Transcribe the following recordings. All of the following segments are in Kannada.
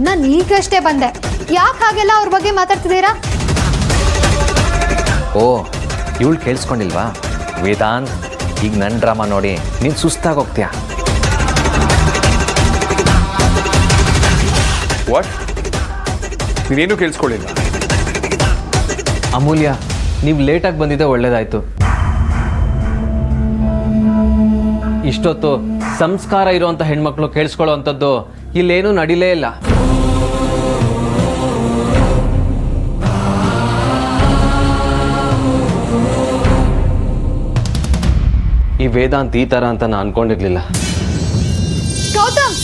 ನಾನು ಈಗಷ್ಟೇ ಬಂದೆ, ಯಾಕೆ ಹಾಗೆಲ್ಲ ಅವ್ರ ಬಗ್ಗೆ ಮಾತಾಡ್ತಿದ್ದೀರಾ? ಓ, ಇವಳು ಕೇಳಿಸ್ಕೊಂಡಿಲ್ವಾ? ವೇದಾಂತ್, ಈಗ ನನ್ನ ಡ್ರಾಮಾ ನೋಡಿ ನೀನು ಸುಸ್ತಾಗಿ ಹೋಗ್ತೀಯಾ? ವಾಟ್? ನೀನೇನು ಕೇಳಿಸ್ಕೊಳ್ಳಿಲ್ಲ? ಅಮೂಲ್ಯ, ನೀವು ಲೇಟಾಗಿ ಬಂದಿದ್ದೆ ಒಳ್ಳೇದಾಯ್ತು. ಇಷ್ಟೊತ್ತು ಸಂಸ್ಕಾರ ಇರುವಂಥ ಹೆಣ್ಮಕ್ಳು ಕೇಳಿಸ್ಕೊಳ್ಳೋ ಅಂಥದ್ದು ಇಲ್ಲೇನೂ ನಡೀಲೇ ಇಲ್ಲ. ಈ ವೇದಾಂತ್ ಈ ಥರ ಅಂತ ನಾನು ಅನ್ಕೊಂಡಿರ್ಲಿಲ್ಲ. Gautam,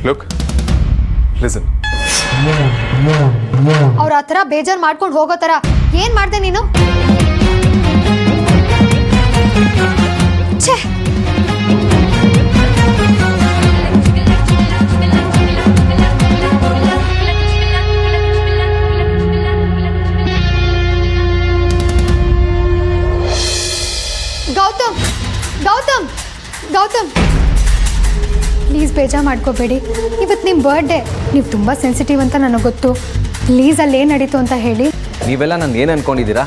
look, listen. ಅವ್ರ ಆ ಥರ ಬೇಜಾರು ಮಾಡ್ಕೊಂಡು ಹೋಗೋ ಥರ ಏನ್ ಮಾಡ್ದೆ ನೀನು? ಛೇ, ಗೌತಮ್ ಗೌತಮ್ ಗೌತಮ್, ಪ್ಲೀಸ್ ಬೇಜಾರು ಮಾಡ್ಕೋಬೇಡಿ. ಇವತ್ತು ನಿಮ್ಮ ಬರ್ಡೇ, ನೀವು ತುಂಬ ಸೆನ್ಸಿಟಿವ್ ಅಂತ ನನಗೆ ಗೊತ್ತು. ಪ್ಲೀಸ್ ಅಲ್ಲಿ ಏನು ನಡೀತು ಅಂತ ಹೇಳಿ. ನೀವೆಲ್ಲ ನಾನು ಏನು ಅನ್ಕೊಂಡಿದ್ದೀರಾ?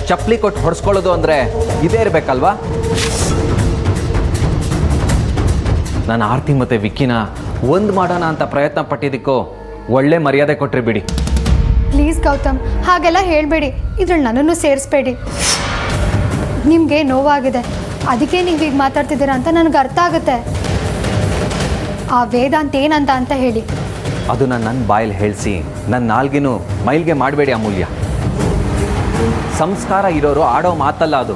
ಚಪ್ಪಲಿ ಕೊಟ್ಟು ಹೊಡೆಸ್ಕೊಳ್ಳೋದು ಅಂದರೆ ಇದೇ ಇರಬೇಕಲ್ವಾ? ನಾನು ಆರ್ತಿ ಮತ್ತು ವಿಕ್ಕಿನ ಒಂದು ಮಾಡೋಣ ಅಂತ ಪ್ರಯತ್ನ ಪಟ್ಟಿದ್ದಕ್ಕೂ ಒಳ್ಳೆ ಮರ್ಯಾದೆ ಕೊಟ್ಟರೆ ಬಿಡಿ. ಪ್ಲೀಸ್ ಗೌತಮ್, ಹಾಗೆಲ್ಲ ಹೇಳಬೇಡಿ. ಇದ್ರಲ್ಲಿ ನನ್ನನ್ನು ಸೇರಿಸ್ಬೇಡಿ. ನಿಮಗೆ ನೋವಾಗಿದೆ, ಅದಕ್ಕೆ ನೀವು ಈಗ ಮಾತಾಡ್ತಿದ್ದೀರಾ ಅಂತ ನನಗೆ ಅರ್ಥ ಆಗುತ್ತೆ. ಆ ವೇದಾಂತ್ ಏನಂತ ಅಂತ ಹೇಳಿ. ಅದು ನನ್ನ ಬಾಯಲ್ಲಿ ಹೇಳಿಸಿ ನನ್ನ ನಾಲ್ಗಿನೂ ಮೈಲ್ಗೆ ಮಾಡಬೇಡಿ ಅಮೂಲ್ಯ. ಸಂಸ್ಕಾರ ಇರೋರು ಆಡೋ ಮಾತಲ್ಲ ಅದು.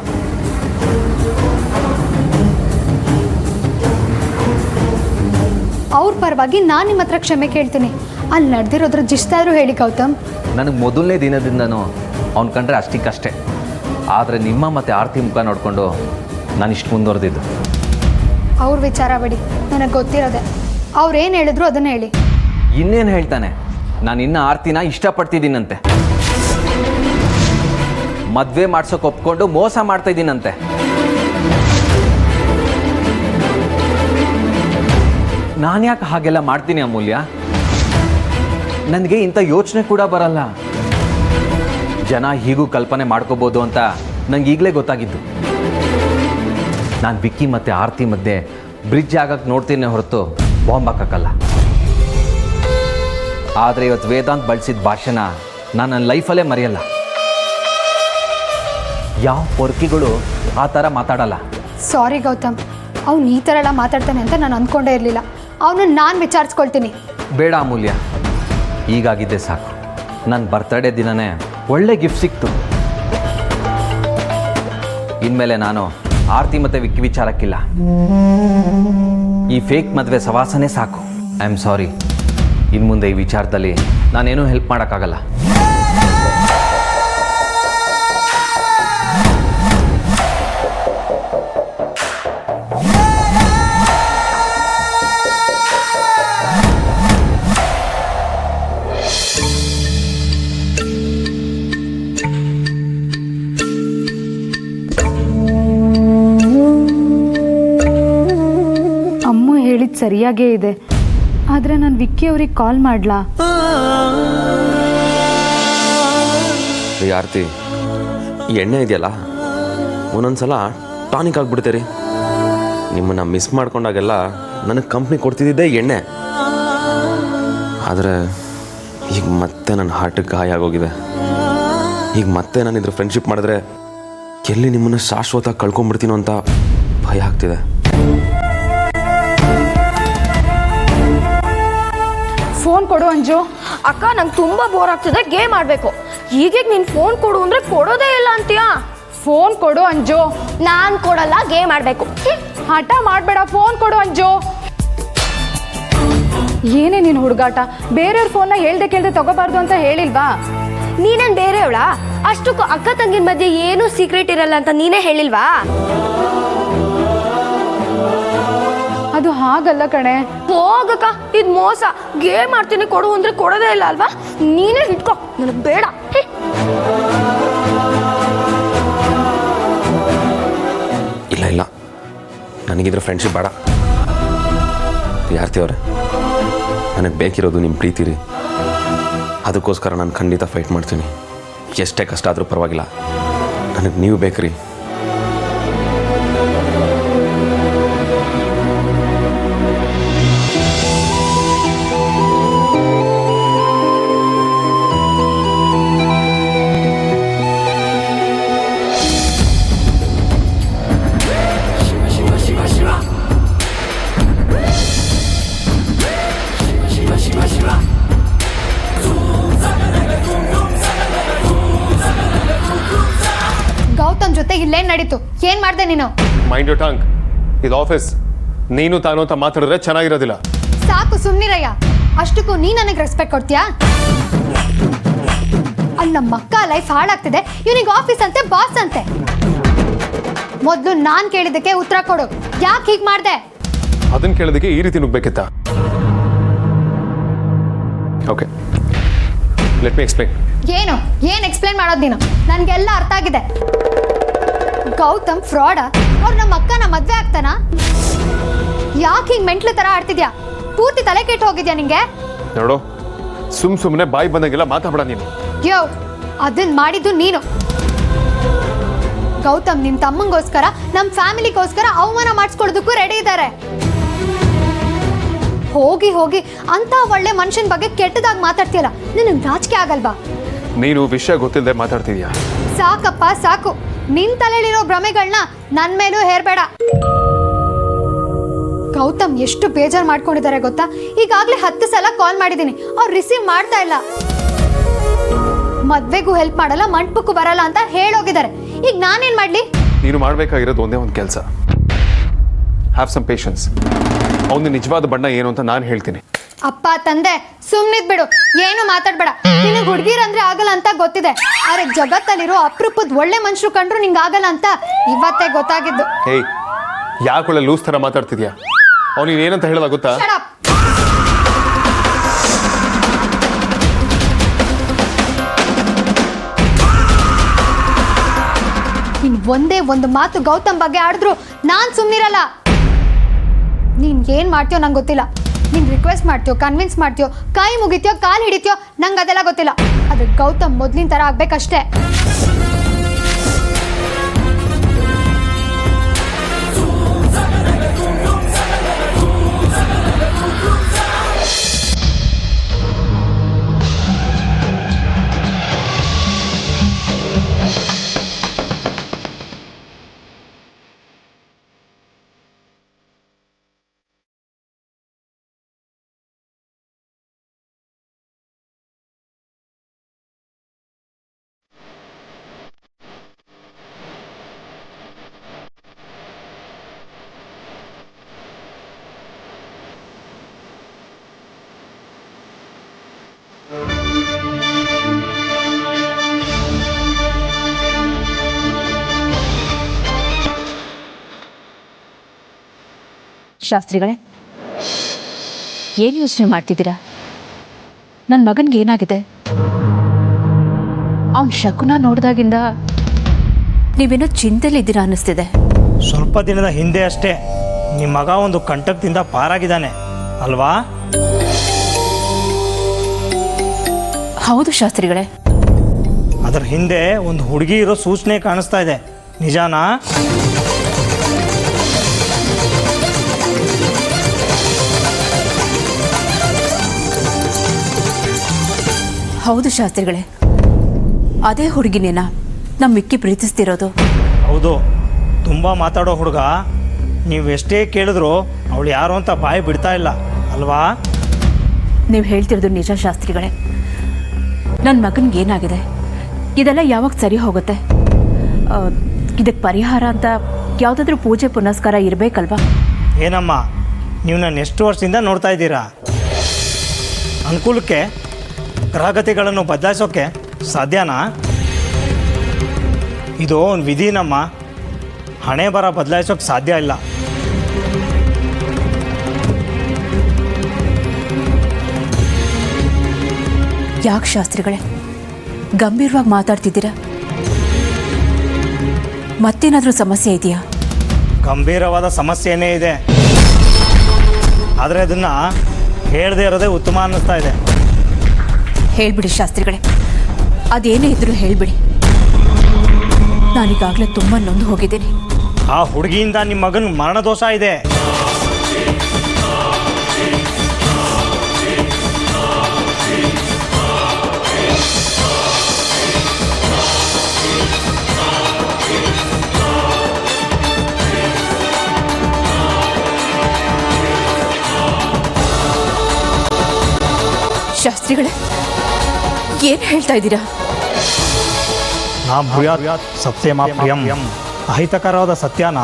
ಅವ್ರ ಪರವಾಗಿ ನಾನು ನಿಮ್ಮ ಹತ್ರ ಕ್ಷಮೆ ಕೇಳ್ತೀನಿ. ಅಲ್ಲಿ ನಡೆದಿರೋದ್ರ ಜಿಷ್ಟಾದರೂ ಹೇಳಿ ಗೌತಮ್. ನನಗೆ ಮೊದಲನೇ ದಿನದಿಂದನೂ ಅವ್ನು ಕಂಡ್ರೆ ಅಷ್ಟಕ್ಕಷ್ಟೇ. ಆದರೆ ನಿಮ್ಮ ಮತ್ತು ಆರ್ತಿ ಮುಖ ನೋಡಿಕೊಂಡು ನಾನು ಇಷ್ಟು ಮುಂದುವರೆದಿದ್ದು. ಅವ್ರ ವಿಚಾರ ಬಿಡಿ, ನನಗೆ ಗೊತ್ತಿರೋದೆ. ಅವ್ರೇನು ಹೇಳಿದ್ರು ಅದನ್ನು ಹೇಳಿ. ಇನ್ನೇನು ಹೇಳ್ತಾನೆ? ನಾನು ಇನ್ನು ಆರ್ತಿನ ಇಷ್ಟಪಡ್ತಿದ್ದೀನಂತೆ, ಮದುವೆ ಮಾಡ್ಸೋಕೆ ಒಪ್ಕೊಂಡು ಮೋಸ ಮಾಡ್ತಾ ಇದ್ದೀನಂತೆ. ನಾನು ಯಾಕೆ ಹಾಗೆಲ್ಲ ಮಾಡ್ತೀನಿ ಅಮೂಲ್ಯ? ನನಗೆ ಇಂಥ ಯೋಚನೆ ಕೂಡ ಬರಲ್ಲ. ಜನ ಹೀಗೂ ಕಲ್ಪನೆ ಮಾಡ್ಕೋಬೋದು ಅಂತ ನಂಗೆ ಈಗಲೇ ಗೊತ್ತಾಗಿದ್ದು. ನಾನು ವಿಕ್ಕಿ ಮತ್ತು ಆರ್ತಿ ಮಧ್ಯೆ ಬ್ರಿಡ್ಜ್ ಆಗಕ್ಕೆ ನೋಡ್ತೀನಿ ಹೊರತು ಬಾಂಬ್ ಹಾಕಕ್ಕಲ್ಲ. ಆದರೆ ಇವತ್ತು ವೇದಾಂತ್ ಬಳಸಿದ ಭಾಷೆನ ನಾನು ನನ್ನ ಲೈಫಲ್ಲೇ ಮರೆಯಲ್ಲ. ಯಾವ ಪೊರ್ಕಿಗಳು ಆ ಥರ ಮಾತಾಡಲ್ಲ. ಸಾರಿ ಗೌತಮ್, ಅವ್ನು ಈ ಥರ ಎಲ್ಲ ಮಾತಾಡ್ತಾನೆ ಅಂತ ನಾನು ಅಂದ್ಕೊಂಡೇ ಇರಲಿಲ್ಲ. ಅವನು ನಾನು ವಿಚಾರಿಸ್ಕೊಳ್ತೀನಿ. ಬೇಡ ಅಮೂಲ್ಯ, ಈಗಾಗಿದ್ದೆ ಸಾಕು. ನನ್ನ ಬರ್ತಡೇ ದಿನನೇ ಒಳ್ಳೆ ಗಿಫ್ಟ್ ಸಿಕ್ತು. ಇನ್ಮೇಲೆ ನಾನು ಆರ್ತಿ ಮತ್ತು ವಿಕ್ಕಿ ವಿಚಾರಕ್ಕಿಲ್ಲ. ಈ ಫೇಕ್ ಮದುವೆ ಸವಾಸನೆ ಸಾಕು. I am sorry. ಇನ್ನು ಮುಂದೆ ಈ ವಿಚಾರದಲ್ಲಿ ನಾನೇನೂ ಹೆಲ್ಪ್ ಮಾಡೋಕ್ಕಾಗಲ್ಲ. ಹೇಳಿದ್ದು ಸರಿಯಾಗೇ ಇದೆ. ಆದರೆ ನಾನು ವಿಕ್ಕಿ ಅವ್ರಿಗೆ ಕಾಲ್ ಮಾಡಲಾ? ಆರ್ತಿ, ಈ ಎಣ್ಣೆ ಇದೆಯಲ್ಲ, ಒಂದೊಂದ್ಸಲ ಟಾನಿಕ್ ಆಗಿಬಿಡ್ತೀರಿ. ನಿಮ್ಮನ್ನು ಮಿಸ್ ಮಾಡ್ಕೊಂಡಾಗೆಲ್ಲ ನನಗೆ ಕಂಪ್ನಿ ಕೊಡ್ತಿದ್ದಿದ್ದೇ ಎಣ್ಣೆ. ಆದರೆ ಈಗ ಮತ್ತೆ ನನ್ನ ಹಾರ್ಟಿಗೆ ಗಾಯ ಆಗೋಗಿದೆ. ಈಗ ಮತ್ತೆ ನಾನು ಇದ್ರ ಫ್ರೆಂಡ್ಶಿಪ್ ಮಾಡಿದ್ರೆ ಎಲ್ಲಿ ನಿಮ್ಮನ್ನು ಶಾಶ್ವತ ಕಳ್ಕೊಂಡ್ಬಿಡ್ತೀನೋ ಅಂತ ಭಯ ಆಗ್ತಿದೆ. ಫೋನ್ ಕೊಡು ಅಂಜು. ಅಕ್ಕ, ನಂಗೆ ತುಂಬ ಬೋರ್ ಆಗ್ತಿದೆ, ಗೇಮ್ ಆಡಬೇಕು. ಈಗ ನೀನು ಫೋನ್ ಕೊಡು ಅಂದರೆ ಕೊಡೋದೇ ಇಲ್ಲ ಅಂತೀಯಾ? ಫೋನ್ ಕೊಡು ಅಂಜು. ನಾನು ಕೊಡಲ್ಲ, ಗೇಮ್ ಆಡಬೇಕು. ಹಠ ಮಾಡಬೇಡ, ಫೋನ್ ಕೊಡು ಅಂಜು. ಏನೇ ನೀನು ಹುಡುಗಾಟ? ಬೇರೆಯವ್ರ ಫೋನ್ನ ಹೇಳ್ದೆ ಕೇಳ್ದೆ ತಗೋಬಾರ್ದು ಅಂತ ಹೇಳಿಲ್ವಾ? ನೀನೇನು ಬೇರೆಯವಳ? ಅಷ್ಟಕ್ಕೂ ಅಕ್ಕ ತಂಗಿನ ಮಧ್ಯೆ ಏನೂ ಸೀಕ್ರೆಟ್ ಇರಲ್ಲ ಅಂತ ನೀನೇ ಹೇಳಿಲ್ವಾ? ಅದು ಹಾಗಲ್ಲ ಕಣೆ. ಹೋಗಕ್ಕ, ಇದು ಮೋಸ. ಗೇಮ್ ಮಾಡ್ತೀನಿ ಕೊಡು ಅಂದ್ರೆ ಕೊಡೋದೇ ಇಲ್ಲ ಅಲ್ವಾ? ನೀನೇ ಇಟ್ಕೋ, ನನಗೆ ಬೇಡ. ನನಗಿದ್ರೆ ಫ್ರೆಂಡ್ಶಿಪ್ ಬೇಡ. ಯಾರ್ತಿ ಅವರೇ, ನನಗೆ ಬೇಕಿರೋದು ನಿಮ್ಮ ಪ್ರೀತಿ ರೀ. ಅದಕ್ಕೋಸ್ಕರ ನಾನು ಖಂಡಿತ ಫೈಟ್ ಮಾಡ್ತೀನಿ. ಎಷ್ಟೇ ಕಷ್ಟ ಆದರೂ ಪರವಾಗಿಲ್ಲ, ನನಗೆ ನೀವು ಬೇಕ್ರಿ. ಗೌತಮ್ ಜೊತೆ ಇಲ್ಲೇನ್ ನಡೀತು? ಏನ್ ಮಾಡ್ದೆ ನೀನು? Mind your tongue. ಇದು ಆಫೀಸ್. ನೀನು ತಾನು ಅಂತ ಮಾತಾಡಿದ್ರೆ ಚೆನ್ನಾಗಿರೋದಿಲ್ಲ. ಸಾಕು ಸುಮ್ನಿರಯ್ಯ. ಅಷ್ಟಕ್ಕೂ ನೀ ನನಗೆ ರೆಸ್ಪೆಕ್ಟ್ ಕೊಡ್ತೀಯಾ? ಅಲ್ಲಿ ನಮ್ಮ ಅಕ್ಕ ಲೈಫ್ ಹಾಳಾಗ್ತಿದೆ, ಇವನಿಗೆ ಆಫೀಸ್ ಅಂತೆ ಬಾಸ್ ಅಂತೆ. ಮೊದ್ಲು ನಾನ್ ಕೇಳಿದ್ದಕ್ಕೆ ಉತ್ತರ ಕೊಡು. ಯಾಕೆ ಹೀಗ್ ಮಾಡ್ದೆ? ಅದನ್ನ ಕೇಳೋದಕ್ಕೆ ಈ ರೀತಿ ನುಗ್ಬೇಕಿತ್ತ? Okay, let me explain. ಏನ್ ಎಕ್ಸ್ಪ್ಲೇನ್ ಮಾಡೋದು ನೀನು? ನನ್ಗೆಲ್ಲ ಅರ್ಥ ಆಗಿದೆ. ಗೌತಮ್ ಫ್ರಾಡ? ಅವ್ರು ನಮ್ಮ ಅಕ್ಕನ ಮದ್ವೆ ಆಗ್ತಾನ? ಯಾಕೆ ಹಿಂಗ್ ಮೆಂಟ್ಲು ತರ ಆಡ್ತಿದ್ಯಾ? ಪೂರ್ತಿ ತಲೆ ಕೆಟ್ಟು ಹೋಗಿದ್ಯಾ ನಿಂಗೆ? ನೋಡು, ಸುಮ್ಮನೆ ಬಾಯಿ ಬಂದಂಗೆಲ್ಲ ಮಾತಾಡ ನೀನು. ಯೋ, ಅದನ್ನ ಮಾಡಿದ್ದು ನೀನು. ಗೌತಮ್ ನಿಮ್ ತಮ್ಮಂಗೋಸ್ಕರ, ನಮ್ ಫ್ಯಾಮಿಲಿಗೋಸ್ಕರ ಅವಮಾನ ಮಾಡಿಸ್ಕೊಳೋದಕ್ಕೂ ರೆಡಿ ಇದ್ದಾರೆ. ಹೋಗಿ ಹೋಗಿ ಅಂತ ಒಳ್ಳೆ ಮನುಷ್ಯನ ಬಗ್ಗೆ ಕೆಟ್ಟದಾಗಿ ಮಾತಾಡ್ತೀಯಲ್ಲ, ನಿನಗೆ ನಾಚಿಕೆ ಆಗಲ್ವಾ? ನೀನು ವಿಷಯ ಗೊತ್ತಿಲ್ಲದೆ ಮಾತಾಡ್ತಿದ್ಯಾ? ಸಾಕಪ್ಪ ಸಾಕು. ನಿನ್ ತಲೆಯಲ್ಲಿರೋ ಭ್ರಮೆಗಳನ್ನ ನನ್ ಮೇಲೂ ಹೇರ್ಬೇಡ. ಗೌತಮ್ ಎಷ್ಟು ಬೇಜಾರು ಮಾಡ್ಕೊಂಡಿದ್ದಾರೆ ಗೊತ್ತಾ? ಈಗಾಗ್ಲೇ 10 ಸಲ ಕಾಲ್ ಮಾಡಿದ್ದೀನಿ, ಅವ್ರು ರಿಸೀವ್ ಮಾಡ್ತಾ ಇಲ್ಲ. ಮದ್ವೆಗೂ ಹೆಲ್ಪ್ ಮಾಡಲ್ಲ, ಮಂಟಪಕ್ಕೂ ಬರಲ್ಲ ಅಂತ ಹೇಳೋಗಿದ್ದಾರೆ. ಈಗ ನಾನೇನ್ ಮಾಡ್ಲಿ? ನೀನು ಮಾಡ್ಬೇಕಾಗಿರೋದು ಒಂದೇ ಒಂದು ಕೆಲಸ. Have some patience. ಅವನು ನಿಜವಾದ ಬಣ್ಣ ಏನು ಅಂತ ನಾನು ಹೇಳ್ತೀನಿ. ಅಪ್ಪ ತಂದೆ ಸುಮ್ನಿದ್ ಬಿಡು, ಏನು ಮಾತಾಡ್ಬೇಡ. ನಿನಗೆ ಹುಡುಗಿರಂದ್ರೆ ಆಗಲ್ಲ ಅಂತ ಗೊತ್ತಿದೆ. ಆದ್ರೆ ಜಗತ್ತಲ್ಲಿರೋ ಅಪರೂಪದ ಒಳ್ಳೆ ಮನುಷ್ಯರು ಕಂಡ್ರು ನಿಂಗೆ ಆಗಲ್ಲ ಅಂತ ಇವತ್ತೇ ಗೊತ್ತಾಗಿದ್ದು. ಹೇಯ್, ಯಾಕೊಳ್ಳೆ ಲೂಸ್ ಥರ ಮಾತಾಡ್ತಿದ್ಯಾ? ಅವನಿಗೆ ಏನಂತ ಹೇಳೋದ ಗೊತ್ತಾ? Shut up. ನೀನ್ ಒಂದೇ ಒಂದು ಮಾತು ಗೌತಮ್ ಬಗ್ಗೆ ಆಡಿದ್ರು ನಾನ್ ಸುಮ್ನಿರಲ್ಲ. ನೀನ್ ಏನ್ ಮಾಡ್ತೀಯೋ ನಂಗೆ ಗೊತ್ತಿಲ್ಲ. ನೀನ್ ರಿಕ್ವೆಸ್ಟ್ ಮಾಡ್ತೀಯೋ, ಕನ್ವಿನ್ಸ್ ಮಾಡ್ತೀಯೋ, ಕೈ ಮುಗಿತೀಯೋ, ಕಾಲ್ ಹಿಡಿತೀಯೋ, ನಂಗೆ ಅದೆಲ್ಲ ಗೊತ್ತಿಲ್ಲ. ಆದ್ರೆ ಗೌತಮ್ ಮೊದ್ಲಿನ ತರ ಆಗ್ಬೇಕಷ್ಟೇ. ಶಾಸ್ತ್ರಿಗಳೇ, ಏನು ಯೋಚನೆ ಮಾಡ್ತಿದ್ದೀರಾ? ನನ್ನ ಮಗನಿಗೆ ಏನಾಗಿದೆ? ಅವನ ಶಕುನ ನೋಡಿದಾಗಿಂದ ನೀವೇನೋ ಚಿಂತೆಲಿದ್ದೀರಾ ಅನ್ನಿಸ್ತಿದೆ. ಸ್ವಲ್ಪ ದಿನದ ಹಿಂದೆ ಅಷ್ಟೇ ನಿಮ್ಮ ಮಗ ಒಂದು ಕಂಟಕದಿಂದ ಪಾರಾಗಿದ್ದಾನೆ ಅಲ್ವಾ? ಹೌದು ಶಾಸ್ತ್ರಿಗಳೇ. ಅದರ ಹಿಂದೆ ಒಂದು ಹುಡುಗಿ ಇರೋ ಸೂಚನೆ ಕಾಣಿಸ್ತಾ ಇದೆ, ನಿಜಾನಾ? ಹೌದು ಶಾಸ್ತ್ರಿಗಳೇ, ಅದೇ ಹುಡುಗಿನೇನ ನಮ್ಮ ಮಿಕ್ಕಿ ಪ್ರೀತಿಸ್ತಿರೋದು. ಹೌದು, ತುಂಬ ಮಾತಾಡೋ ಹುಡುಗ. ನೀವು ಎಷ್ಟೇ ಕೇಳಿದ್ರು ಅವಳು ಯಾರು ಅಂತ ಬಾಯಿ ಬಿಡ್ತಾ ಇಲ್ಲ ಅಲ್ವಾ? ನೀವು ಹೇಳ್ತಿರೋದು ನಿಜ ಶಾಸ್ತ್ರಿಗಳೇ. ನನ್ನ ಮಗನಿಗೆ ಏನಾಗಿದೆ? ಇದೆಲ್ಲ ಯಾವಾಗ ಸರಿ ಹೋಗುತ್ತೆ? ಇದಕ್ಕೆ ಪರಿಹಾರ ಅಂತ ಯಾವುದಾದ್ರೂ ಪೂಜೆ ಪುನಸ್ಕಾರ ಇರಬೇಕಲ್ವಾ? ಏನಮ್ಮ, ನೀವು ನಾನು ಎಷ್ಟು ವರ್ಷದಿಂದ ನೋಡ್ತಾ ಇದ್ದೀರಾ? ಅನುಕೂಲಕ್ಕೆ ಗ್ರಹಗತಿಗಳನ್ನು ಬದಲಾಯಿಸೋಕ್ಕೆ ಸಾಧ್ಯನಾ? ಇದು ಒಂದು ವಿಧಿನಮ್ಮ. ಹಣೆ ಬರ ಬದಲಾಯಿಸೋಕ್ಕೆ ಸಾಧ್ಯ ಇಲ್ಲ. ಯಾಕೆ ಶಾಸ್ತ್ರಿಗಳೇ ಗಂಭೀರವಾಗಿ ಮಾತಾಡ್ತಿದ್ದೀರಾ? ಮತ್ತೇನಾದರೂ ಸಮಸ್ಯೆ ಇದೆಯಾ? ಗಂಭೀರವಾದ ಸಮಸ್ಯೆನೇ ಇದೆ, ಆದರೆ ಅದನ್ನು ಹೇಳದೇ ಇರೋದೇ ಉತ್ತಮ ಅನ್ನಿಸ್ತಾ ಇದೆ. ಹೇಳ್ಬಿಡಿ ಶಾಸ್ತ್ರಿಗಳೇ, ಅದೇನೇ ಇದ್ರೂ ಹೇಳ್ಬಿಡಿ. ನಾನೀಗಾಗಲೇ ತುಂಬ ನೊಂದು ಹೋಗಿದ್ದೀನಿ. ಆ ಹುಡುಗಿಯಿಂದ ನಿಮ್ಮ ಮಗನ ಮರಣದೋಷ ಇದೆ. ಶಾಸ್ತ್ರಿಗಳೇ, ಏನು ಹೇಳ್ತಾ ಇದ್ದೀರಾ? ನಾ ಭೂಯಾತ್ ಸತ್ಯಮ ಪ್ರಿಯಂ, ಅಹಿತಕರವಾದ ಸತ್ಯನ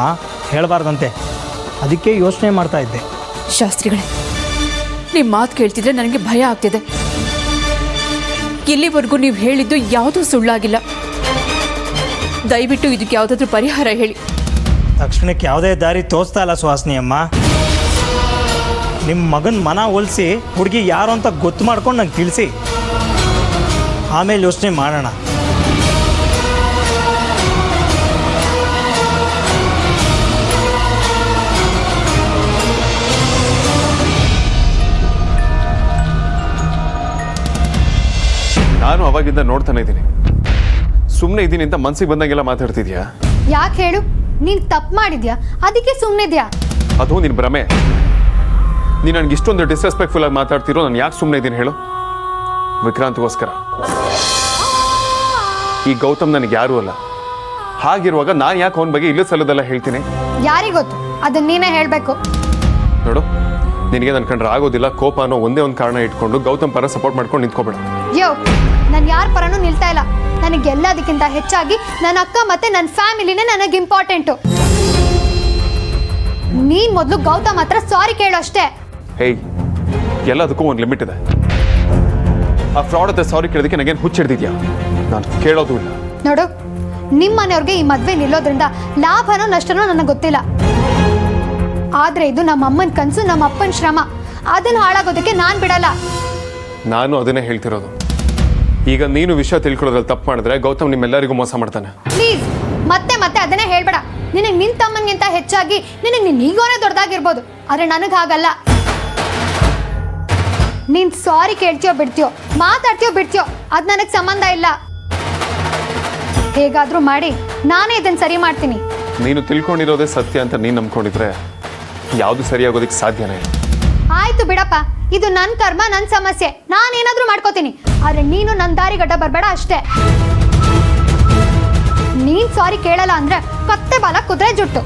ಹೇಳಬಾರ್ದಂತೆ, ಅದಕ್ಕೆ ಯೋಚನೆ ಮಾಡ್ತಾ ಇದ್ದೆ. ಶಾಸ್ತ್ರಿಗಳೇ, ನಿಮ್ಮ ಮಾತು ಕೇಳ್ತಿದ್ರೆ ನನಗೆ ಭಯ ಆಗ್ತಿದೆ. ಇಲ್ಲಿವರೆಗೂ ನೀವು ಹೇಳಿದ್ದು ಯಾವುದೂ ಸುಳ್ಳಾಗಿಲ್ಲ. ದಯವಿಟ್ಟು ಇದಕ್ಕೆ ಯಾವುದಾದ್ರೂ ಪರಿಹಾರ ಹೇಳಿ. ತಕ್ಷಣಕ್ಕೆ ಯಾವುದೇ ದಾರಿ ತೋರಿಸ್ತಾ ಇಲ್ಲ ಸುಹಾಸಿನಿ ಅಮ್ಮ. ನಿಮ್ಮ ಮಗನ ಮನ ಒಲಿಸಿ ಹುಡುಗಿ ಯಾರು ಅಂತ ಗೊತ್ತು ಮಾಡ್ಕೊಂಡು ನಂಗೆ ತಿಳಿಸಿ, ಆಮೇಲೆ ಯೋಚನೆ ಮಾಡೋಣ. ನಾನು ಅವಾಗಿಂದ ನೋಡ್ತಾನೆ ಇದ್ದೀನಿ. ಸುಮ್ಮನೆ ಇದ್ದೀನಿ ಅಂತ ಮನ್ಸಿಗೆ ಬಂದಂಗೆಲ್ಲ ಮಾತಾಡ್ತಿದ್ಯಾ? ಯಾಕೆ ಹೇಳು? ನೀನು ತಪ್ಪು ಮಾಡಿದ್ಯಾ, ಅದಕ್ಕೆ ಸುಮ್ಮನಿದ್ಯಾ? ಅದು ನಿನ್ನ ಭ್ರಮೆ. ನೀನು ನನಗೆ ಇಷ್ಟೊಂದು ಡಿಸ್ರೆಸ್ಪೆಕ್ಟ್ಫುಲ್ ಆಗಿ ಮಾತಾಡ್ತಿರೋ, ನಾನು ಯಾಕೆ ಸುಮ್ಮನೆ ಇದ್ದೀನಿ ಹೇಳು? ವಿಕ್ರಾಂತ್ಗೋಸ್ಕರ. ಈ ಗೌತಮ್ ನನಗೆ ಯಾರೂ ಅಲ್ಲ. ಹಾಗಿರುವಾಗ ನಾನು ಯಾಕೆ ಅವನ ಬಗ್ಗೆ ಇಲ್ಲ ಸಲ್ಲದೆಲ್ಲ ಹೇಳ್ತೀನಿ? ಯಾರಿಗೊತ್ತು? ಅದನ್ನ ನೀನೇ ಹೇಳಬೇಕು. ನೋಡು, ನಿನಗೆ ನನ್ನ ಕಂಡ್ರೆ ಆಗೋದಿಲ್ಲ. ಕೋಪ ಅನ್ನೋ ಒಂದೇ ಒಂದು ಕಾರಣ ಇಟ್ಕೊಂಡು ಗೌತಮ್ ಪರ ಸಪೋರ್ಟ್ ಮಾಡ್ಕೊಂಡು ನಿಂತ್ಕೊಬೇಡ. ಯೋ, ನಾನು ಯಾರ ಪರನೂ ನಿಲ್ತಾ ಇಲ್ಲ. ನನಗೆಲ್ಲದಕ್ಕಿಂತ ಹೆಚ್ಚಾಗಿ ನನ್ನ ಅಕ್ಕ ಮತ್ತೆ ನನ್ನ ಫ್ಯಾಮಿಲಿನೇ ನನಗೆ ಇಂಪಾರ್ಟೆಂಟು. ನೀನ್ ಮೊದಲು ಗೌತಮ್ ಹತ್ರ ಸಾರಿ ಕೇಳು ಅಷ್ಟೇ. ಹೇಯ್, ಎಲ್ಲದಕ್ಕೂ ಒಂದು ಲಿಮಿಟ್ ಇದೆ. ಆ ಫ್ರಾಡ್ ಹತ್ರ ಸಾರಿ ಕೇಳೋದಕ್ಕೆ ನನಗೇನು ಹುಚ್ಚಿಡ್ದಿದ್ಯಾ? ನಾನು ಕೇಳೋದು ಇಲ್ಲ. ನೋಡು, ನಿಮ್ಮ ಮನೆಯವ್ರಿಗೆ ಈ ಮದ್ವೆ ನಿಲ್ಲೋದ್ರಿಂದ ಲಾಭನೋ ನಷ್ಟನೋ ನನಗೆ ಗೊತ್ತಿಲ್ಲ. ಆದ್ರೆ ಇದು ನಮ್ಮ ಅಮ್ಮನ ಕನಸು, ನಮ್ಮ ಅಪ್ಪನ ಶ್ರಮ. ಅದನ್ನ ಹಾಳಾಗೋದಕ್ಕೆ ನಾನು ಬಿಡಲ್ಲ. ನಾನು ಅದನ್ನೇ ಹೇಳ್ತಿರೋದು. ಈಗ ನೀನು ವಿಷಯ ತಿಳ್ಕೊಳ್ಳೋದ್ರಲ್ಲಿ ತಪ್ಪು ಮಾಡಿದ್ರೆ ಗೌತಮ್ ನಿಮ್ಮೆಲ್ಲರಿಗೂ ಮೋಸ ಮಾಡ್ತಾನೆ. ಪ್ಲೀಸ್, ಮತ್ತೆ ಮತ್ತೆ ಅದನ್ನೇ ಹೇಳ್ಬೇಡ. ನಿನಗೆ ನಿನ್ನ ತಮ್ಮನಿಗಿಂತ ಹೆಚ್ಚಾಗಿ ನಿನಗೆ ನಿನ್ನ ಈಗೋನೇ ದೊಡ್ಡದಾಗಿರ್ಬೋದು, ಆದ್ರೆ ನನಗೆ ಹಾಗಲ್ಲ. ನೀನ್ ಸಾರಿ ಕೇಳ್ತೀಯೋ ಬಿಡ್ತೀಯೋ, ಮಾತಾಡ್ತೀಯೋ ಬಿಡ್ತೀಯೋ, ಅದು ನನಗೆ ಸಂಬಂಧ ಇಲ್ಲ. ಹೇಗಾದ್ರೂ ಮಾಡಿ ನಾನೇ ಇದನ್ನ ಸರಿ ಮಾಡ್ತೀನಿ. ನೀನು ತಿಳ್ಕೊಂಡಿರೋದೇ ಸತ್ಯ ಅಂತ ನೀನು ನಂಬ್ಕೊಂಡಿದ್ರೆ ಯಾವುದು ಸರಿಯಾಗೋದಕ್ಕೆ ಸಾಧ್ಯನೇ ಇಲ್ಲ. ಆಯ್ತು ಬಿಡಪ್ಪ, ಇದು ನನ್ನ ಕರ್ಮ, ನನ್ನ ಸಮಸ್ಯೆ. ನಾನೇನಾದ್ರೂ ಮಾಡ್ಕೋತೀನಿ, ಆದ್ರೆ ನೀನು ನನ್ನ ದಾರಿಗಡ್ಡ ಬರಬೇಡ ಅಷ್ಟೇ. ನೀನ್ ಸಾರಿ ಕೇಳಲ್ಲ ಅಂದ್ರೆ ಕತ್ತೆ ಬಾಲ ಕುದುರೆ ಜುಟ್ಟು.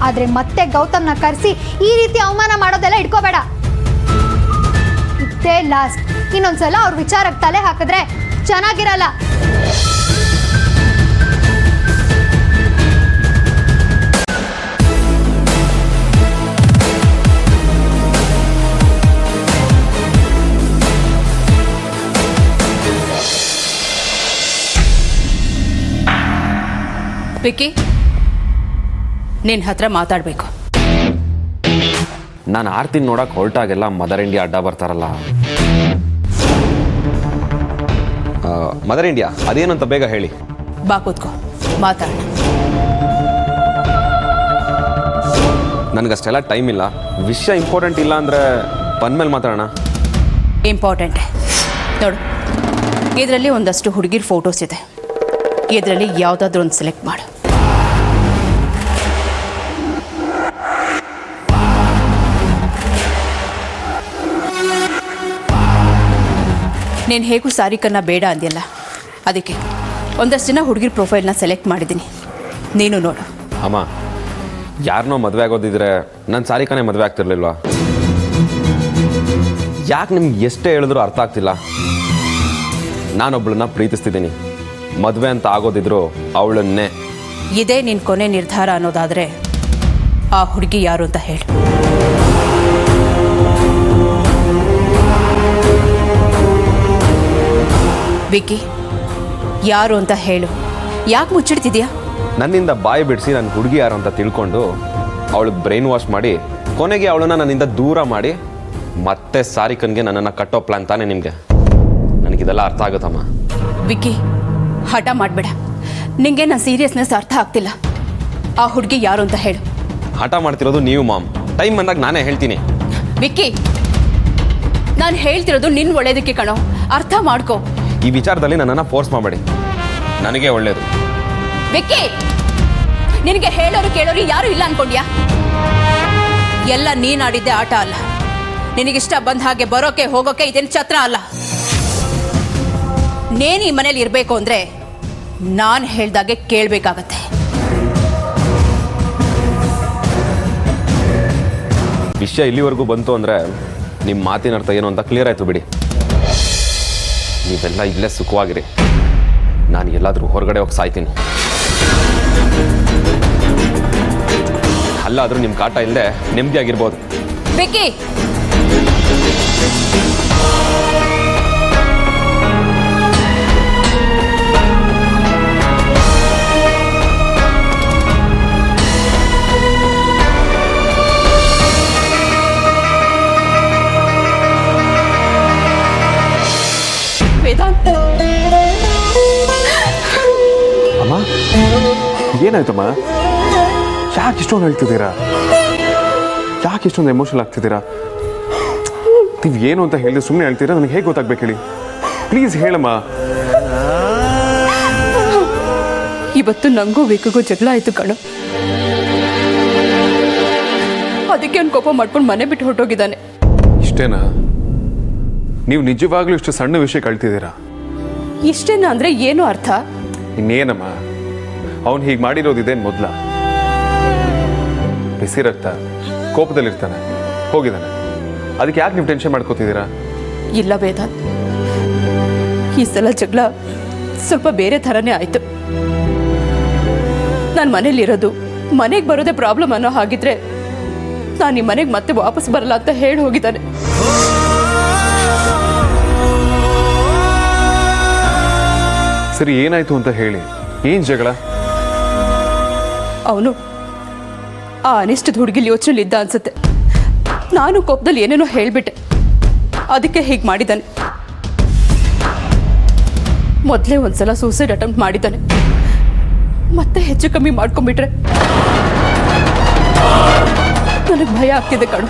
ಆದ್ರೆ ಮತ್ತೆ ಗೌತಮ್ನ ಕರೆಸಿ ಈ ರೀತಿ ಅವಮಾನ ಮಾಡೋದೆಲ್ಲ ಇಟ್ಕೋಬೇಡ. ಇದೇ ಲಾಸ್ಟ್. ಇನ್ನೊಂದ್ಸಲ ಅವ್ರ ವಿಚಾರಕ್ಕೆ ತಲೆ ಹಾಕಿದ್ರೆ ಚೆನ್ನಾಗಿರಲ್ಲ. ವಿಕ್ಕಿ, ನಿನ್ನ ಹತ್ರ ಮಾತಾಡಬೇಕು. ನಾನು ಆರ್ತಿನ ನೋಡಕ್ಕೆ ಹೊರಟಾಗೆಲ್ಲ ಮದರ್ ಇಂಡಿಯಾ ಅಡ್ಡ ಬರ್ತಾರಲ್ಲ. ಮದರ್ ಇಂಡಿಯಾ ಅದೇನಂತ ಬೇಗ ಹೇಳಿ. ಬಾ ಕೂತ್ಕೋ, ಮಾತಾಡ. ನನಗಷ್ಟೆಲ್ಲ ಟೈಮ್ ಇಲ್ಲ. ವಿಷಯ ಇಂಪಾರ್ಟೆಂಟ್ ಇಲ್ಲ ಅಂದರೆ ಬಂದಮೇಲೆ ಮಾತಾಡೋಣ. ಇಂಪಾರ್ಟೆಂಟೇ. ನೋಡು, ಇದರಲ್ಲಿ ಒಂದಷ್ಟು ಹುಡುಗಿರ ಫೋಟೋಸ್ ಇದೆ. ಇದರಲ್ಲಿ ಯಾವುದಾದ್ರೂ ಒಂದು ಸೆಲೆಕ್ಟ್ ಮಾಡು. ನೀನು ಹೇಗೂ ಸಾರಿಕನ್ನ ಬೇಡ ಅಂದ್ಯಲ್ಲ, ಅದಕ್ಕೆ ಒಂದಷ್ಟು ಜನ ಹುಡುಗಿರ ಪ್ರೊಫೈಲ್ನ ಸೆಲೆಕ್ಟ್ ಮಾಡಿದ್ದೀನಿ. ನೀನು ನೋಡು. ಅಮ್ಮ, ಯಾರನ್ನೋ ಮದುವೆ ಆಗೋದಿದ್ರೆ ನನ್ನ ಸಾರಿಕನೇ ಮದುವೆ ಆಗ್ತಿರ್ಲಿಲ್ವಾ? ಯಾಕೆ ನಿಮ್ಗೆ ಎಷ್ಟೇ ಹೇಳಿದ್ರು ಅರ್ಥ ಆಗ್ತಿಲ್ಲ? ನಾನೊಬ್ಳನ್ನ ಪ್ರೀತಿಸ್ತಿದ್ದೀನಿ. ಮದುವೆ ಅಂತ ಆಗೋದಿದ್ರು ಅವಳನ್ನೇ. ಇದೇ ನಿನ್ನ ಕೊನೆ ನಿರ್ಧಾರ ಅನ್ನೋದಾದರೆ ಆ ಹುಡುಗಿ ಯಾರು ಅಂತ ಹೇಳು. ವಿಕ್ಕಿ, ಯಾರು ಅಂತ ಹೇಳು. ಯಾಕೆ ಮುಚ್ಚಿಡ್ತಿದ್ಯಾ? ನನ್ನಿಂದ ಬಾಯಿ ಬಿಡಿಸಿ ನನ್ನ ಹುಡುಗಿ ಯಾರು ಅಂತ ತಿಳ್ಕೊಂಡು ಅವಳಿಗೆ ಬ್ರೈನ್ ವಾಶ್ ಮಾಡಿ ಕೊನೆಗೆ ಅವಳನ್ನ ನನ್ನಿಂದ ದೂರ ಮಾಡಿ ಮತ್ತೆ ಸಾರಿಕನ್ಗೆ ನನ್ನನ್ನು ಕಟ್ಟೋ ಪ್ಲಾನ್ ತಾನೇ ನಿಮಗೆ? ನನಗಿದೆಲ್ಲ ಅರ್ಥ ಆಗುತ್ತಮ್ಮ. ವಿಕ್ಕಿ, ಹಠ ಮಾಡಬೇಡ. ನಿಂಗೆ ನನ್ನ ಸೀರಿಯಸ್ನೆಸ್ ಅರ್ಥ ಆಗ್ತಿಲ್ಲ. ಆ ಹುಡುಗಿ ಯಾರು ಅಂತ ಹೇಳು. ಹಠ ಮಾಡ್ತಿರೋದು ನೀವು ಮಾಮ್. ಟೈಮ್ ಬಂದಾಗ ನಾನೇ ಹೇಳ್ತೀನಿ. ವಿಕ್ಕಿ, ನಾನು ಹೇಳ್ತಿರೋದು ನಿನ್ನ ಒಳ್ಳೇದಕ್ಕೆ ಕಣೋ, ಅರ್ಥ ಮಾಡ್ಕೋ. ಈ ವಿಚಾರದಲ್ಲಿ ನನ್ನನ್ನು ಫೋರ್ಸ್ ಮಾಡಬೇಡಿ, ನನಗೆ ಒಳ್ಳೇದು. ವಿಕ್ಕಿ, ನಿನಗೆ ಹೇಳೋರು ಕೇಳೋರು ಯಾರು ಇಲ್ಲ ಅನ್ಕೊಂಡ್ಯಾ? ಎಲ್ಲ ನೀನ್ ಆಡಿದ್ದೆ ಆಟ ಅಲ್ಲ. ನಿನಗಿಷ್ಟ ಬಂದ ಹಾಗೆ ಬರೋಕೆ ಹೋಗೋಕೆ ಇದೇನು ಛತ್ರ ಅಲ್ಲ. ನೇನು ಈ ಮನೇಲಿ ಇರಬೇಕು ಅಂದ್ರೆ ನಾನು ಹೇಳ್ದಾಗೆ ಕೇಳಬೇಕಾಗತ್ತೆ. ವಿಷಯ ಇಲ್ಲಿವರೆಗೂ ಬಂತು ಅಂದರೆ ನಿಮ್ಮ ಮಾತಿನ ಅರ್ಥ ಏನು ಅಂತ ಕ್ಲಿಯರ್ ಆಯಿತು ಬಿಡಿ. ನೀವೆಲ್ಲ ಇಲ್ಲೇ ಸುಖವಾಗಿರಿ, ನಾನು ಎಲ್ಲಾದರೂ ಹೊರಗಡೆ ಹೋಗಿ ಸಾಯ್ತೀನಿ. ಅಲ್ಲಾದರೂ ನಿಮ್ಮ ಕಾಟ ಇಲ್ಲದೆ ನೆಮ್ಮದಿಯಾಗಿರ್ಬೋದು. ವಿಕ್ಕಿ, ವೇದಾಂತ್, ಅಮ್ಮ ಏನಾಯ್ತಮ್ಮ? ಯಾಕೆ ಇಷ್ಟೊಂದು ಹೇಳ್ತಿದ್ದೀರಾ? ಯಾಕೆ ಇಷ್ಟೊಂದು ಎಮೋಷನಲ್ ಆಗ್ತಿದ್ದೀರಾ? ನೀವು ಏನು ಅಂತ ಹೇಳಿದ್ರೆ ಸುಮ್ಮನೆ ಹೇಳ್ತೀರಾ? ನನಗೆ ಹೇಗೆ ಗೊತ್ತಾಗ್ಬೇಕು ಹೇಳಿ? ಪ್ಲೀಸ್ ಹೇಳಮ್ಮ. ಇವತ್ತು ನಂಗೂ ವಿಕ್ಕಿಗೂ ಜಗಳ ಆಯ್ತು ಕಣೋ. ಅದಕ್ಕೆ ಅವ್ನು ಕೋಪ ಮಾಡ್ಕೊಂಡು ಮನೆ ಬಿಟ್ಟು ಹೊರಟೋಗಿದ್ದಾನೆ. ಇಷ್ಟೇನಾ? ನೀವು ನಿಜವಾಗ್ಲೂ ಇಷ್ಟು ಸಣ್ಣ ವಿಷಯ ಕಳ್ತಿದ್ದೀರಾ? ಇಷ್ಟೇನಾ ಅಂದ್ರೆ ಏನು ಅರ್ಥ? ಇನ್ನೇನಮ್ಮ, ಅವನು ಹೀಗೆ ಮಾಡಿರೋದಿದೇನು ಮೊದಲ? ಬಿಸಿ ರಕ್ತ, ಕೋಪದಲ್ಲಿರ್ತಾನೆ, ಹೋಗಿದ್ದಾನೆ. ಅದಕ್ಕೆ ಯಾಕೆ ನೀವು ಟೆನ್ಷನ್ ಮಾಡ್ಕೋತಿದ್ದೀರಾ? ಇಲ್ಲ ವೇದಾಂತ್, ಈ ಸಲ ಜಗಳ ಸ್ವಲ್ಪ ಬೇರೆ ಥರನೇ ಆಯಿತು. ನಾನು ಮನೇಲಿರೋದು, ಮನೆಗೆ ಬರೋದೇ ಪ್ರಾಬ್ಲಮ್ ಅನ್ನೋ ಹಾಗಿದ್ರೆ ನಾನು ಈ ಮನೆಗೆ ಮತ್ತೆ ವಾಪಸ್ ಬರಲ್ಲ ಅಂತ ಹೇಳಿ ಹೋಗಿದ್ದಾನೆ. ಸರಿ, ಏನಾಯ್ತು ಅಂತ ಹೇಳಿ. ಏನು ಜಗಳ? ಅವನು ಆ ಅನಿಷ್ಟದ ಹುಡುಗಿಲಿ ಯೋಚನೆಲಿದ್ದ ಅನ್ಸುತ್ತೆ. ನಾನು ಕೋಪದಲ್ಲಿ ಏನೇನೋ ಹೇಳಿಬಿಟ್ಟೆ, ಅದಕ್ಕೆ ಹೀಗೆ ಮಾಡಿದ್ದಾನೆ. ಮೊದಲೇ ಒಂದ್ಸಲ ಸೂಸೈಡ್ ಅಟೆಂಪ್ಟ್ ಮಾಡಿದ್ದಾನೆ, ಮತ್ತೆ ಹೆಚ್ಚು ಕಮ್ಮಿ ಮಾಡ್ಕೊಂಡ್ಬಿಟ್ರೆ ನನಗೆ ಭಯ ಆಗ್ತಿದೆ ಕಣು.